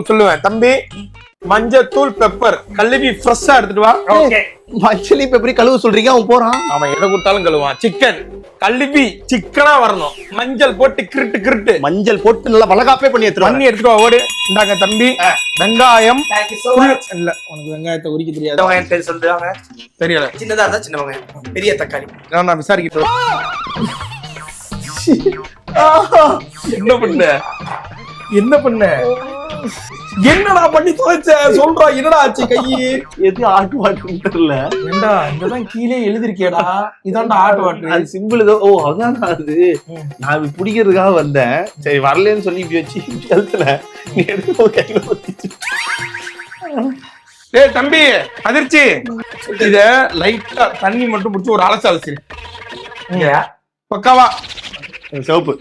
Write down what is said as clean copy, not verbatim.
சொல்லுவேன் தம்பி, மஞ்சத்தூள் பெப்பர் கழுவி ஃப்ரெஷ்ஷா எடுத்துட்டு வா. மஞ்சளி பெப்பரி கழுவு சொல்றீங்க, அவன் போறான். அவன் எதை கொடுத்தாலும் கழுவான். சிக்கன் கழுவி சிக்கனா வரணும். மஞ்சள் போட்டு கிருட்டு கிருட்டு மஞ்சள் போட்டு நல்லா வளகாப்பே பண்ணி எடுத்துட்டு வா. ஓடு. இந்தாங்க தம்பி வெங்காயம். இல்ல உனக்கு வெங்காயத்தை உரிக்க தெரியாது. தெரியல. சின்னதா இருந்தா சின்ன வெங்காயம், பெரிய தக்காளி. நான் விசாரிக்கிட்டு என்ன பண்ண என்னடா பண்ணி துவைச்ச சொல்றா. என்னடா ஆச்சு கையி? எது ஆட்டு வாட்டு தெரியல. ஏண்டா இங்கதான் கீழே எழுதிருக்கேடா. இதான்டா ஆட்டு வாட்டு. அது சிம்பிள். ஓ அதான் அது. நான் இப்ப பிடிக்கிறதுக்காக வந்தேன். சரி வரலன்னு சொல்லி இப்படி வச்சு கழுத்துல கையில ஊத்திச்சு. ஏய் தம்பி அதிர்ச்சி, இத லைட்டா தண்ணி மட்டும் பிடிச்சி ஒரு அலசு அலசி பக்காவா. சிவப்பு